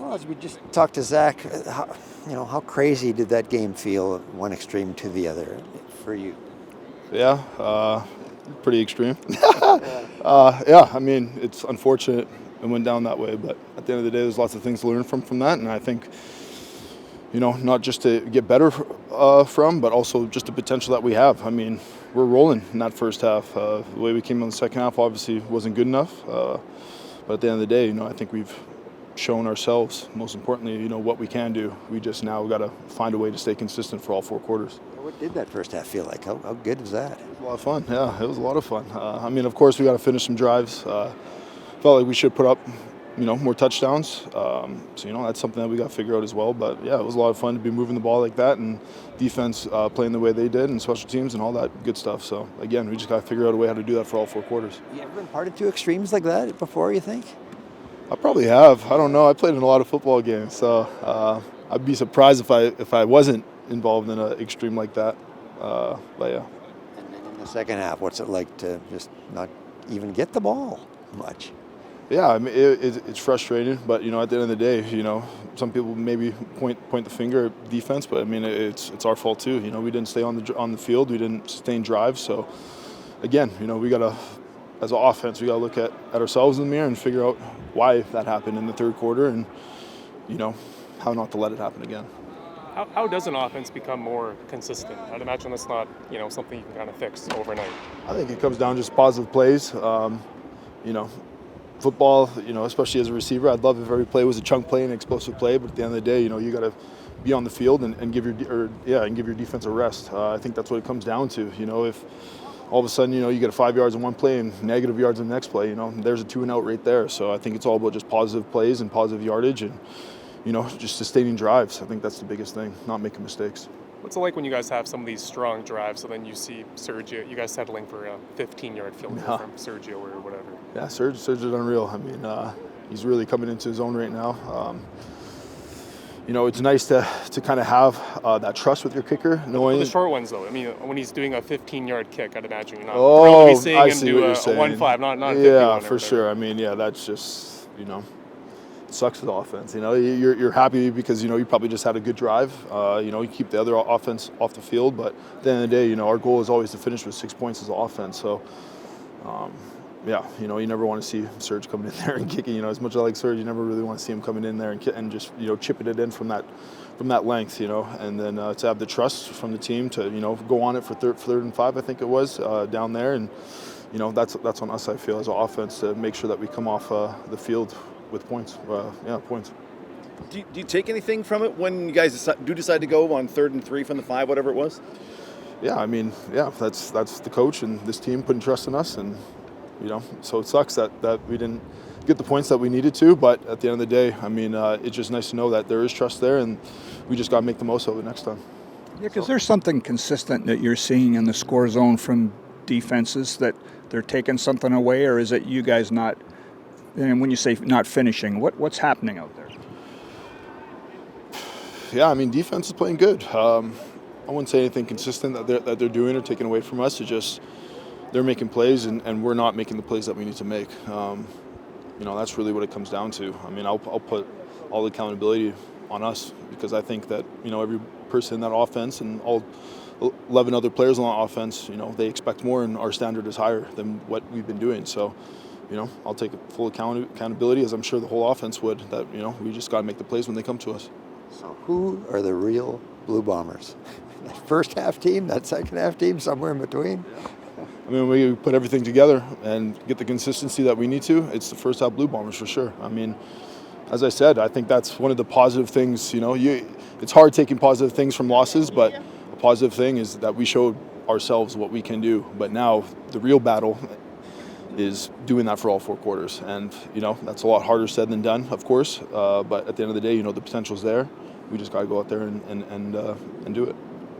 Well, as we just talked to Zach, how crazy did that game feel, one extreme to the other, for you? Yeah, pretty extreme. Yeah, I mean, it's unfortunate it went down that way, but at the end of the day, there's lots of things to learn from that, and I think, not just to get better from, but also just the potential that we have. I mean, we're rolling in that first half. The way we came in the second half obviously wasn't good enough, but at the end of the day, I think we've shown ourselves, most importantly, what we can do. We just now got to find a way to stay consistent for all 4 quarters. What did that first half feel like? How good was that? It was a lot of fun. Yeah, it was a lot of fun. I mean, of course, we got to finish some drives. Felt like we should put up, more touchdowns. So, that's something that we got to figure out as well. But yeah, it was a lot of fun to be moving the ball like that, and defense playing the way they did, and special teams and all that good stuff. So again, we just got to figure out a way how to do that for all 4 quarters. You ever been part of 2 extremes like that before, you think? I probably have. I don't know. I played in a lot of football games, so I'd be surprised if I wasn't involved in an extreme like that. But yeah. And then in the second half, what's it like to just not even get the ball much? Yeah, I mean, it's frustrating, but at the end of the day, some people maybe point the finger at defense, but I mean, it's our fault too. We didn't stay on the field, we didn't sustain drives. So again, we gotta, as an offense, we gotta look at ourselves in the mirror and figure out why that happened in the third quarter, and how not to let it happen again. How does an offense become more consistent? I'd imagine that's not something you can kind of fix overnight. I think it comes down to just positive plays. Football, especially as a receiver, I'd love if every play was a chunk play and an explosive play, but at the end of the day, you got to be on the field and give your defense a rest. I think that's what it comes down to. If all of a sudden, you get 5 yards in one play and negative yards in the next play, there's a 2-and-out right there. So I think it's all about just positive plays and positive yardage and, just sustaining drives. I think that's the biggest thing, not making mistakes. What's it like when you guys have some of these strong drives, so then you see Sergio, you guys settling for a 15-yard field goal from Sergio or whatever? Yeah, Sergio's unreal. I mean, he's really coming into his own right now. It's nice to kind of have that trust with your kicker, knowing the short ones though. I mean, when he's doing a 15-yard kick, I'd imagine you're not thrilled to be seeing him do a 1-5, not a 51. Yeah, for sure. I mean, that's just it sucks for the offense. You're happy because you probably just had a good drive. You keep the other offense off the field, but at the end of the day, our goal is always to finish with 6 points as an offense. So. You never want to see Serge coming in there and kicking. As much as I like Serge, you never really want to see him coming in there and just chipping it in from that length. And then to have the trust from the team to go on it for third and 5, I think it was down there, and that's on us. I feel as an offense to make sure that we come off the field with points. Points. Do you take anything from it when you guys decide to go on 3rd and 3 from the 5, whatever it was? Yeah, I mean, that's the coach and this team putting trust in us, and so it sucks that we didn't get the points that we needed to, but at the end of the day, I mean, it's just nice to know that there is trust there, and we just got to make the most of it next time. Yeah, because there's something consistent that you're seeing in the score zone from defenses, that they're taking something away, or is it you guys not? And when you say not finishing, what's happening out there? Yeah, I mean, defense is playing good. I wouldn't say anything consistent that they're doing or taking away from us. It's just they're making plays and we're not making the plays that we need to make. That's really what it comes down to. I mean, I'll put all the accountability on us because I think that every person in that offense and all 11 other players on the offense, they expect more, and our standard is higher than what we've been doing. So, I'll take full accountability, as I'm sure the whole offense would. That we just got to make the plays when they come to us. So who are the real Blue Bombers? That first half team, that second half team, somewhere in between? I mean, we put everything together and get the consistency that we need to. It's the first half Blue Bombers for sure. I mean, as I said, I think that's one of the positive things. It's hard taking positive things from losses, but a positive thing is that we showed ourselves what we can do. But now the real battle is doing that for all 4 quarters. And, that's a lot harder said than done, of course. But at the end of the day, the potential's there. We just got to go out there and do it.